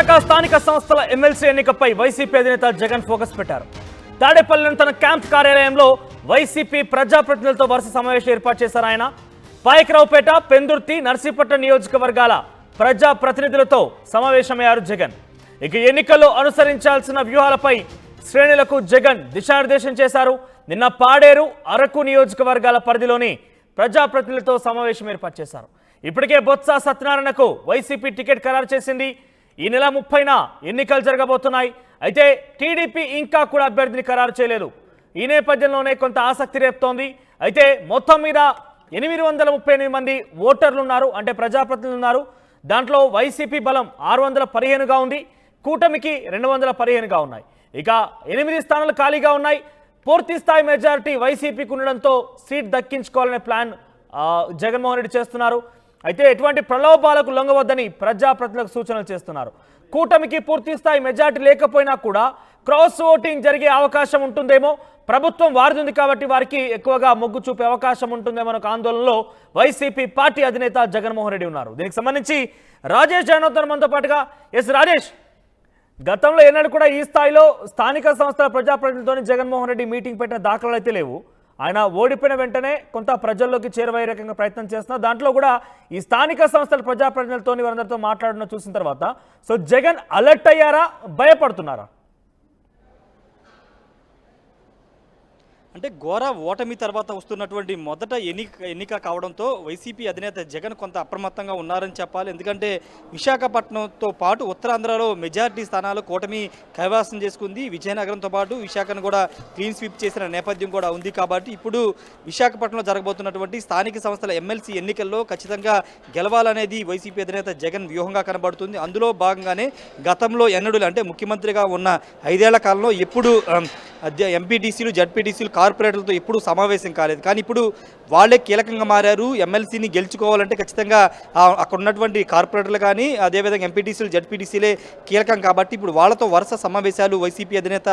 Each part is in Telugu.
విశాఖ స్థానిక సంస్థల ఎమ్మెల్సీ ఎన్నికపై వైసీపీ అధినేత జగన్ ఫోకస్ పెట్టారు. తాడేపల్లిలోని తన క్యాంప్ కార్యాలయంలో వైసీపీ ప్రజాప్రతినిధులతో వరుస సమావేశం ఏర్పాటు చేశారు. ఆయన పాయకరావుపేట, పెందుర్తి, నర్సీపట్నం నియోజకవర్గాల ప్రజాప్రతినిధులతో సమావేశమయ్యారు జగన్. ఇక ఎన్నికల్లో అనుసరించాల్సిన వ్యూహాలపై శ్రేణులకు జగన్ దిశానిర్దేశం చేశారు. నిన్న పాడేరు, అరకు నియోజకవర్గాల పరిధిలోని ప్రజాప్రతినిధులతో సమావేశం ఏర్పాటు చేశారు. ఇప్పటికే బొత్స సత్యనారాయణకు వైసీపీ టికెట్ ఖరారు చేసింది. ఈ నెల 30న ఎన్నికలు జరగబోతున్నాయి. అయితే టీడీపీ ఇంకా కూడా అభ్యర్థిని ఖరారు చేయలేదు. ఈ నేపథ్యంలోనే కొంత ఆసక్తి రేపుతోంది. అయితే మొత్తం మీద 838 మంది ఓటర్లు ఉన్నారు, అంటే ప్రజాప్రతినిధులు ఉన్నారు. దాంట్లో వైసీపీ బలం 615గా ఉంది, కూటమికి 215గా ఉన్నాయి. ఇక 8 స్థానాలు ఖాళీగా ఉన్నాయి. పూర్తి స్థాయి మెజారిటీ వైసీపీకి ఉండడంతో సీట్ దక్కించుకోవాలనే ప్లాన్ జగన్మోహన్ రెడ్డి చేస్తున్నారు. అయితే ఎటువంటి ప్రలోభాలకు లొంగవద్దని ప్రజాప్రతినిధులకు సూచనలు చేస్తున్నారు. కూటమికి పూర్తి స్థాయి మెజారిటీ లేకపోయినా కూడా క్రాస్ ఓటింగ్ జరిగే అవకాశం ఉంటుందేమో, ప్రభుత్వం వారుతుంది కాబట్టి వారికి ఎక్కువగా మొగ్గు చూపే అవకాశం ఉంటుందేమో అనే ఆందోళనలో వైసీపీ పార్టీ అధినేత జగన్మోహన్ రెడ్డి ఉన్నారు. దీనికి సంబంధించి రాజేష్ జాయిన్ అవుతున్నారు మనతో పాటుగా. ఎస్ రాజేష్, గతంలో ఎన్నడూ కూడా ఈ స్థాయిలో స్థానిక సంస్థల ప్రజాప్రతినిధులతో జగన్మోహన్ రెడ్డి మీటింగ్ పెట్టిన దాఖలాలు అయితే లేవు. ఆయన ఓడిపోయిన వెంటనే కొంత ప్రజల్లోకి చేరువయ్యే రకంగా ప్రయత్నం చేస్తున్నారు. దాంట్లో కూడా ఈ స్థానిక సంస్థల ప్రజాప్రతినిధులతో వారందరితో మాట్లాడడం చూసిన తర్వాత సో జగన్ అలర్ట్ అయ్యారా, భయపడుతున్నారా? అంటే ఘోర ఓటమి తర్వాత వస్తున్నటువంటి మొదట ఎన్నిక కావడంతో వైసీపీ అధినేత జగన్ కొంత అప్రమత్తంగా ఉన్నారని చెప్పాలి. ఎందుకంటే విశాఖపట్నంతో పాటు ఉత్తరాంధ్రలో మెజారిటీ స్థానాలు కూటమి కైవసం చేసుకుంది. విజయనగరంతో పాటు విశాఖను కూడా క్లీన్ స్వీప్ చేసిన నేపథ్యం కూడా ఉంది. కాబట్టి ఇప్పుడు విశాఖపట్నంలో జరగబోతున్నటువంటి స్థానిక సంస్థల ఎమ్మెల్సీ ఎన్నికల్లో ఖచ్చితంగా గెలవాలనేది వైసీపీ అధినేత జగన్ వ్యూహంగా కనబడుతుంది. అందులో భాగంగానే గతంలో ఎన్నడూ అంటే ముఖ్యమంత్రిగా ఉన్న 5 ఏళ్ల కాలంలో ఎప్పుడు ఎంపీటీసీలు, జడ్పీటీసీలు, కార్పొరేటర్లతో ఎప్పుడు సమావేశం కాలేదు. కానీ ఇప్పుడు వాళ్ళే కీలకంగా మారారు. ఎమ్మెల్సీని గెలుచుకోవాలంటే ఖచ్చితంగా అక్కడ ఉన్నటువంటి కార్పొరేటర్లు కానీ అదేవిధంగా ఎంపీటీసీలు, జడ్పీటీసీలే కీలకం. కాబట్టి ఇప్పుడు వాళ్ళతో వరుస సమావేశాలు వైసీపీ అధినేత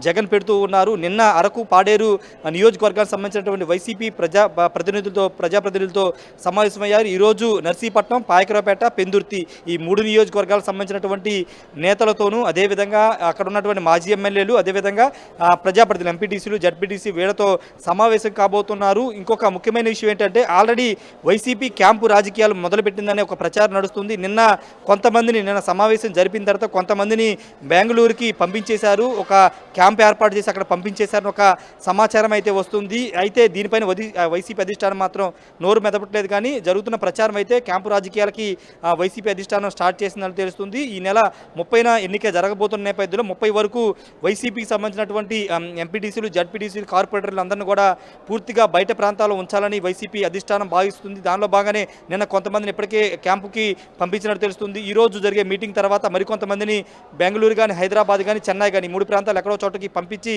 జగన్ పెడుతూ ఉన్నారు. నిన్న అరకు, పాడేరు నియోజకవర్గానికి సంబంధించినటువంటి వైసీపీ ప్రజాప్రతినిధులతో సమావేశమయ్యారు. ఈరోజు నర్సీపట్నం, పాయకరావుపేట, పెందుర్తి ఈ 3 నియోజకవర్గాలకు సంబంధించినటువంటి నేతలతోనూ అదేవిధంగా అక్కడ ఉన్నటువంటి మాజీ ఎమ్మెల్యేలు, అదేవిధంగా ప్రజాప్రతినిధులు, ఎంపీటీసీలు, జడ్పీటీసీ వీళ్ళతో సమావేశం కాబోతున్నారు. ఇంకొక ముఖ్యమైన విషయం ఏంటంటే ఆల్రెడీ వైసీపీ క్యాంపు రాజకీయాలు మొదలుపెట్టిందనే ఒక ప్రచారం నడుస్తుంది. నిన్న సమావేశం జరిపిన తర్వాత కొంతమందిని బెంగళూరుకి పంపించేశారు, ఒక క్యాంప్ ఏర్పాటు చేసి అక్కడ పంపించేశారని ఒక సమాచారం అయితే వస్తుంది. అయితే దీనిపైన వైసీపీ అధిష్టానం మాత్రం నోరు మెదపట్లేదు. కానీ జరుగుతున్న ప్రచారం అయితే క్యాంపు రాజకీయాలకి వైసీపీ అధిష్టానం స్టార్ట్ చేసిందని తెలుస్తుంది. ఈ నెల 30న ఎన్నిక జరగబోతున్న నేపథ్యంలో 30 వరకు వైసీపీకి సంబంధించినటువంటి ఎంపీటీసీలు, జడ్పీటీసీలు, కార్పొరేటర్లు అందరినీ కూడా పూర్తిగా బయట ప్రాంతాల్లో ఉంచాలని వైసీపీ అధిష్టానం భావిస్తుంది. దానిలో భాగంగానే నిన్న కొంతమందిని ఇప్పటికే క్యాంపుకి పంపించినట్టు తెలుస్తుంది. ఈ రోజు జరిగే మీటింగ్ తర్వాత మరికొంతమందిని బెంగళూరు కానీ, హైదరాబాద్ కానీ, చెన్నై కానీ 3 ప్రాంతాలు ఎక్కడో చోటకి పంపించి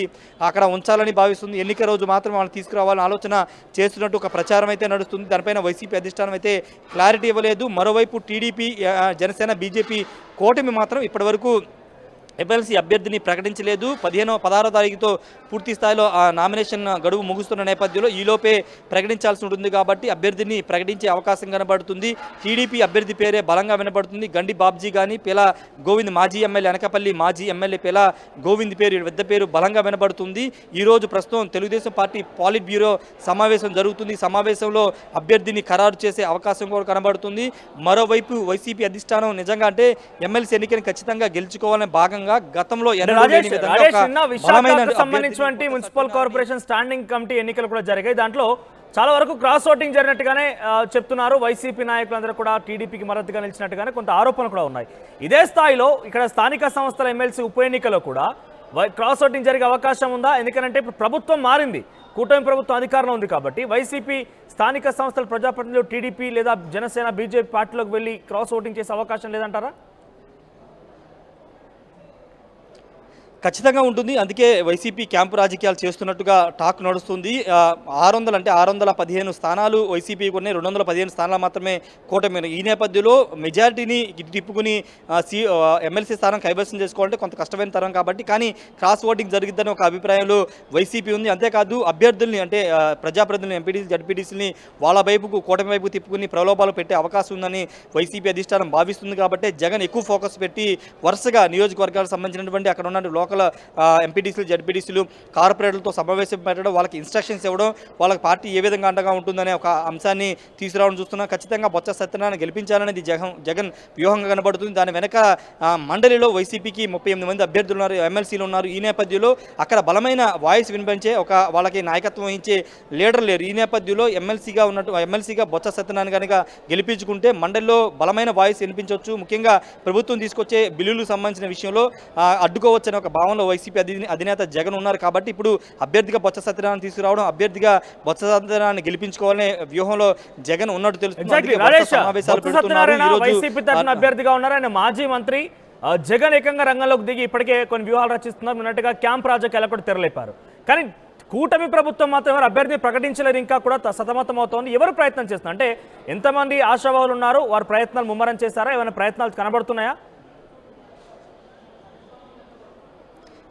అక్కడ ఉంచాలని భావిస్తుంది. ఎన్నిక రోజు మాత్రం వాళ్ళని తీసుకురావాలని ఆలోచన చేస్తున్నట్టు ఒక ప్రచారం అయితే నడుస్తుంది. దానిపైన వైసీపీ అధిష్టానం అయితే క్లారిటీ ఇవ్వలేదు. మరోవైపు టీడీపీ, జనసేన, బీజేపీ కూటమి మాత్రం ఇప్పటివరకు ఎమ్మెల్సీ అభ్యర్థిని ప్రకటించలేదు. 16వ తారీఖుతో పూర్తి స్థాయిలో నామినేషన్ గడువు ముగుస్తున్న నేపథ్యంలో ఈలోపే ప్రకటించాల్సి ఉంటుంది. కాబట్టి అభ్యర్థిని ప్రకటించే అవకాశం కనబడుతుంది. టీడీపీ అభ్యర్థి పేరే బలంగా వినబడుతుంది. గండి బాబ్జీ కానీ, పేలా గోవింద్ మాజీ ఎమ్మెల్యే, అనకాపల్లి మాజీ ఎమ్మెల్యే పేలా గోవింద్ పెద్ద పేరు బలంగా వినబడుతుంది. ఈరోజు ప్రస్తుతం తెలుగుదేశం పార్టీ పాలిట్ బ్యూరో సమావేశం జరుగుతుంది. సమావేశంలో అభ్యర్థిని ఖరారు చేసే అవకాశం కూడా కనబడుతుంది. మరోవైపు వైసీపీ అధిష్టానం నిజంగా అంటే ఎమ్మెల్సీ ఎన్నికని ఖచ్చితంగా గెలుచుకోవాలని భాగంగా గతంలో సంబంధించినటువంటి మున్సిపల్ కార్పొరేషన్ స్టాండింగ్ కమిటీ ఎన్నికలు కూడా జరిగాయి. దాంట్లో చాలా వరకు క్రాస్ ఓటింగ్ జరిగినట్టుగానే చెప్తున్నారు. వైసీపీ నాయకులందరూ కూడా టీడీపీకి మద్దతుగా నిలిచినట్టుగానే కొంత ఆరోపణలు కూడా ఉన్నాయి. ఇదే స్థాయిలో ఇక్కడ స్థానిక సంస్థల ఎమ్మెల్సీ ఉప ఎన్నికలో కూడా క్రాస్ ఓటింగ్ జరిగే అవకాశం ఉందా? ఎందుకంటే ఇప్పుడు ప్రభుత్వం మారింది, కూటమి ప్రభుత్వం అధికారంలో ఉంది. కాబట్టి వైసీపీ స్థానిక సంస్థల ప్రజాప్రతినిధులు టీడీపీ లేదా జనసేన, బీజేపీ పార్టీలోకి వెళ్ళి క్రాస్ ఓటింగ్ చేసే అవకాశం లేదంటారా? ఖచ్చితంగా ఉంటుంది. అందుకే వైసీపీ క్యాంపు రాజకీయాలు చేస్తున్నట్టుగా టాక్ నడుస్తుంది. 600 అంటే 615 స్థానాలు వైసీపీకి ఉన్నాయి. 215 స్థానాలు మాత్రమే కూటమి. ఈ నేపథ్యంలో మెజారిటీని తిప్పుకుని ఎమ్మెల్సీ స్థానం కైవసం చేసుకోవాలంటే కొంత కష్టమైన తరం కాబట్టి, కానీ క్రాస్ ఓటింగ్ జరిగిద్దని ఒక అభిప్రాయంలో వైసీపీ ఉంది. అంతేకాదు అభ్యర్థుల్ని అంటే ప్రజాప్రతినిధులు ఎంపీడీ జడ్పీటీసీని వాళ్ళ వైపుకు కూటమి వైపు తిప్పుకుని ప్రలోభాలు పెట్టే అవకాశం ఉందని వైసీపీ అధిష్టానం భావిస్తుంది. కాబట్టి జగన్ ఎక్కువ ఫోకస్ పెట్టి వరుసగా నియోజకవర్గాలకు సంబంధించినటువంటి అక్కడ ఉన్న లోకల్ ఎంపీటీసీలు జడ్పీటీసీలు కార్పొరేటర్లతో సమావేశం పెట్టడం, వాళ్ళకి ఇన్స్ట్రక్షన్స్ ఇవ్వడం, వాళ్ళకి పార్టీ ఏ విధంగా అండగా ఉంటుందనే ఒక అంశాన్ని తీసుకురావడం చూస్తున్నాం. ఖచ్చితంగా బొత్స సత్యనారాయణ గెలిపించాలనేది జగన్ వ్యూహంగా కనబడుతుంది. దాని వెనక మండలిలో వైసీపీకి 38 మంది అభ్యర్థులు ఉన్నారు, ఎమ్మెల్సీలు ఉన్నారు. ఈ నేపథ్యంలో అక్కడ బలమైన వాయిస్ వినిపించే వాళ్ళకి నాయకత్వం వహించే లీడర్ లేరు. ఈ నేపథ్యంలో ఎమ్మెల్సీగా బొత్స సత్యనారాయణ కనుక గెలిపించుకుంటే మండలిలో బలమైన వాయిస్ వినిపించవచ్చు. ముఖ్యంగా ప్రభుత్వం తీసుకొచ్చే బిల్లులకు సంబంధించిన విషయంలో అడ్డుకోవచ్చనే ఒక భావనలో వైసీపీ అధినేత జగన్ ఉన్నారు. కాబట్టి ఇప్పుడు అభ్యర్థిగా బొత్స సత్యనారాయణ తీసుకురావడం, అభ్యర్థిగా బొత్స సత్యనారాయణ గెలిపించుకోవాలనే వ్యూహంలో జగన్ ఉన్నట్టు తెలుస్తుంది. అభ్యర్థిగా ఉన్నారు. ఆయన మాజీ మంత్రి జగన్ ఏకంగా రంగంలోకి దిగి ఇప్పటికే కొన్ని వ్యూహాలు రచిస్తున్నారు. ఉన్నట్టుగా క్యాంప్ రాజకీయాలు కూడా తెరలేపారు. కానీ కూటమి ప్రభుత్వం మాత్రం ఎవరు అభ్యర్థిని ప్రకటించలేదు, ఇంకా కూడా సతమతం అవుతోంది. ఎవరు ప్రయత్నం చేస్తున్నారు అంటే ఎంతమంది ఆశావాహులు ఉన్నారు, వారు ప్రయత్నాలు ముమ్మరం చేశారా, ఏమైనా ప్రయత్నాలు కనబడుతున్నాయా?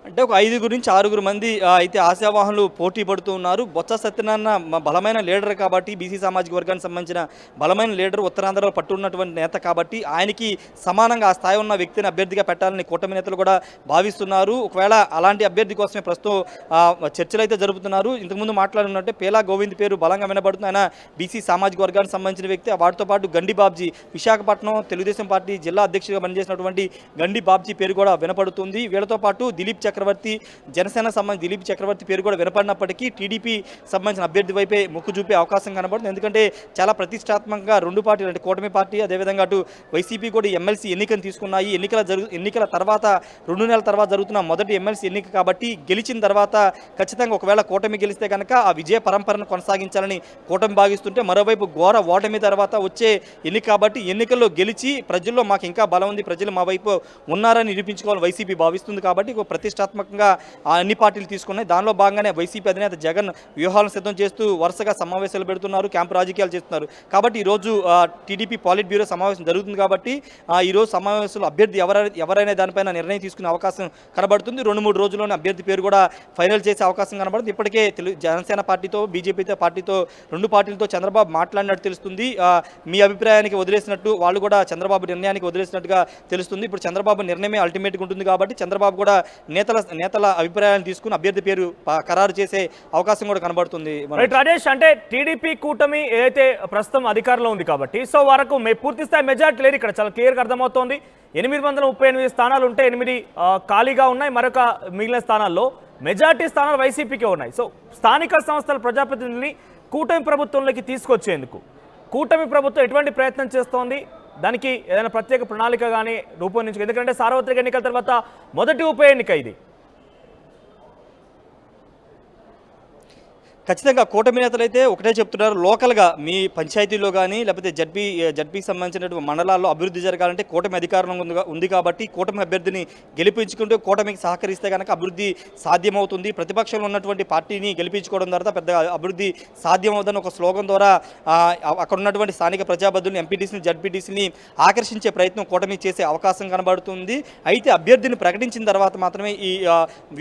అంటే ఒక 5 నుంచి 6 మంది అయితే ఆశావాహులు పోటీ పడుతూ ఉన్నారు. బొత్స సత్యనారాయణ బలమైన లీడర్ కాబట్టి, బీసీ సామాజిక వర్గానికి సంబంధించిన బలమైన లీడర్, ఉత్తరాంధ్రలో పట్టున్నటువంటి నేత కాబట్టి ఆయనకి సమానంగా ఆ స్థాయి ఉన్న వ్యక్తిని అభ్యర్థిగా పెట్టాలని కూటమి నేతలు కూడా భావిస్తున్నారు. ఒకవేళ అలాంటి అభ్యర్థి కోసమే ప్రస్తుతం చర్చలు అయితే జరుపుతున్నారు. ఇంతకుముందు మాట్లాడినట్టే పేలా గోవింద్ పేరు బలంగా వినబడుతుంది. ఆయన బీసీ సామాజిక వర్గానికి సంబంధించిన వ్యక్తి. వాటితో పాటు గండి బాబ్జీ, విశాఖపట్నం తెలుగుదేశం పార్టీ జిల్లా అధ్యక్షుడిగా పనిచేసినటువంటి గండి బాబ్జీ పేరు కూడా వినపడుతుంది. వీళ్ళతో పాటు దిలీప్ చక్రవర్తి, జనసేన సంబంధించి దిలీప్ చక్రవర్తి పేరు కూడా వినపడినప్పటికీ టీడీపీ సంబంధించిన అభ్యర్థి వైపే మొక్కు చూపే అవకాశం కనబడుతుంది. ఎందుకంటే చాలా ప్రతిష్టాత్మకంగా రెండు పార్టీలు అంటే కూటమి పార్టీ, అదేవిధంగా అటు వైసీపీ కూడా ఎమ్మెల్సీ ఎన్నికను తీసుకున్నాయి. ఎన్నికల తర్వాత 2 నెలల తర్వాత జరుగుతున్న మొదటి ఎమ్మెల్సీ ఎన్నిక కాబట్టి గెలిచిన తర్వాత ఖచ్చితంగా ఒకవేళ కూటమి గెలిస్తే కనుక ఆ విజయ పరంపరను కొనసాగించాలని కూటమి భావిస్తుంటే, మరోవైపు ఘోర ఓటమి తర్వాత వచ్చే ఎన్నిక కాబట్టి ఎన్నికల్లో గెలిచి ప్రజల్లో మాకు ఇంకా బలం ఉంది, ప్రజలు మా వైపు ఉన్నారని నిరూపించుకోవాలని వైసీపీ భావిస్తుంది. కాబట్టి ప్రతిష్టాత్మకంగా అన్ని పార్టీలు తీసుకున్నాయి. దానిలో భాగంగానే వైసీపీ అధినేత జగన్ వ్యూహాలను సిద్ధం చేస్తూ వరుసగా సమావేశాలు పెడుతున్నారు, క్యాంపు రాజకీయాలు చేస్తున్నారు. కాబట్టి ఈరోజు టీడీపీ పాలిట్ బ్యూరో సమావేశం జరుగుతుంది. కాబట్టి ఈరోజు సమావేశంలో అభ్యర్థి ఎవరైనా దానిపైన నిర్ణయం తీసుకునే అవకాశం కనబడుతుంది. 2-3 రోజుల్లోనే అభ్యర్థి పేరు కూడా ఫైనల్ చేసే అవకాశం కనబడుతుంది. ఇప్పటికే జనసేన పార్టీతో, బీజేపీతో పార్టీతో 2 పార్టీలతో చంద్రబాబు మాట్లాడినట్టు తెలుస్తుంది. మీ అభిప్రాయానికి వదిలేసినట్టు, వాళ్ళు కూడా చంద్రబాబు నిర్ణయానికి వదిలేసినట్టుగా తెలుస్తుంది. ఇప్పుడు చంద్రబాబు నిర్ణయమే అల్టిమేట్గా ఉంటుంది కాబట్టి చంద్రబాబు కూడా నేతల అభిప్రాయాలను తీసుకుని అభ్యర్థి పేరు ఖరారు చేసే అవకాశం కూడా కనబడుతుంది. రాజేష్, అంటే టీడీపీ కూటమి ఏదైతే ప్రస్తుతం అధికారంలో ఉంది కాబట్టి సో వరకు పూర్తి స్థాయి మెజార్టీ లేదు. ఇక్కడ చాలా క్లియర్గా అర్థమవుతోంది. 838 స్థానాలు ఉంటే 8 ఖాళీగా ఉన్నాయి. మరొక మిగిలిన స్థానాల్లో మెజార్టీ స్థానాలు వైసీపీకే ఉన్నాయి. సో స్థానిక సంస్థల ప్రజాప్రతినిధుల్ని కూటమి ప్రభుత్వంలోకి తీసుకొచ్చేందుకు కూటమి ప్రభుత్వం ఎటువంటి ప్రయత్నం చేస్తోంది? దానికి ఏదైనా ప్రత్యేక ప్రణాళిక కానీ రూపొందించు, ఎందుకంటే సార్వత్రిక ఎన్నికల తర్వాత మొదటి ఉప ఎన్నిక ఇది. ఖచ్చితంగా కూటమి నేతలు అయితే ఒకటే చెప్తున్నారు, లోకల్గా మీ పంచాయతీలో కానీ లేకపోతే జడ్పీకి సంబంధించినటువంటి మండలాల్లో అభివృద్ధి జరగాలంటే కూటమి అధికారంలో ఉంది కాబట్టి కూటమి అభ్యర్థిని గెలిపించుకుంటూ కూటమికి సహకరిస్తే కనుక అభివృద్ధి సాధ్యమవుతుంది. ప్రతిపక్షంలో ఉన్నటువంటి పార్టీని గెలిపించుకోవడం ద్వారా పెద్ద అభివృద్ధి సాధ్యమవుతుందని ఒక స్లోగన్ ద్వారా అక్కడ ఉన్నటువంటి స్థానిక ప్రజాబద్ధుల్ని, ఎంపీటీసీని, జడ్పీటీసీని ఆకర్షించే ప్రయత్నం కూటమి చేసే అవకాశం కనబడుతుంది. అయితే అభ్యర్థిని ప్రకటించిన తర్వాత మాత్రమే ఈ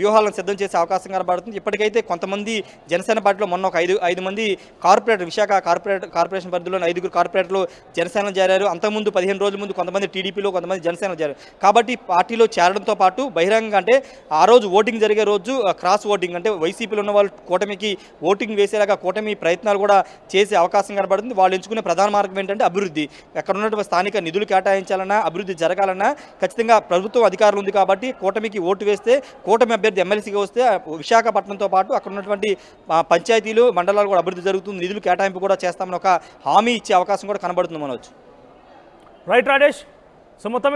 వ్యూహాలను సిద్ధం చేసే అవకాశం కనబడుతుంది. ఇప్పటికైతే కొంతమంది జనసేన పార్టీలో మొన్న ఒక 5 మంది కార్పొరేటర్, విశాఖ కార్పొరేషన్ పరిధిలోని 5 కార్పొరేటర్లు జనసేనలో చేరారు. అంతకుముందు 15 రోజుల ముందు కొంతమంది టీడీపీలో, కొంతమంది జనసేనలో చేరారు. కాబట్టి పార్టీలో చేరడంతో పాటు బహిరంగంగా అంటే ఆ రోజు ఓటింగ్ జరిగే రోజు క్రాస్ ఓటింగ్ అంటే వైసీపీలో ఉన్న వాళ్ళు కూటమికి ఓటింగ్ వేసేలాగా కూటమి ప్రయత్నాలు కూడా చేసే అవకాశం కనబడుతుంది. వాళ్ళు ఎంచుకునే ప్రధాన మార్గం ఏంటంటే అభివృద్ధి. ఎక్కడ ఉన్నటువంటి స్థానిక నిధులు కేటాయించాలన్నా, అభివృద్ధి జరగాలన్నా ఖచ్చితంగా ప్రభుత్వం అధికారులు ఉంది కాబట్టి కూటమికి ఓటు వేస్తే, కూటమి అభ్యర్థి ఎమ్మెల్సీగా వస్తే విశాఖపట్నంతో పాటు అక్కడ ఉన్నటువంటి పంచాయతీలు, మండలాలు కూడా అభివృద్ధి జరుగుతుంది, నిధులు కేటాయింపు కూడా చేస్తామని ఒక హామీ ఇచ్చే అవకాశం కూడా కనబడుతుంది మనోజ్. రైట్ రాజేష్. సో మొత్తం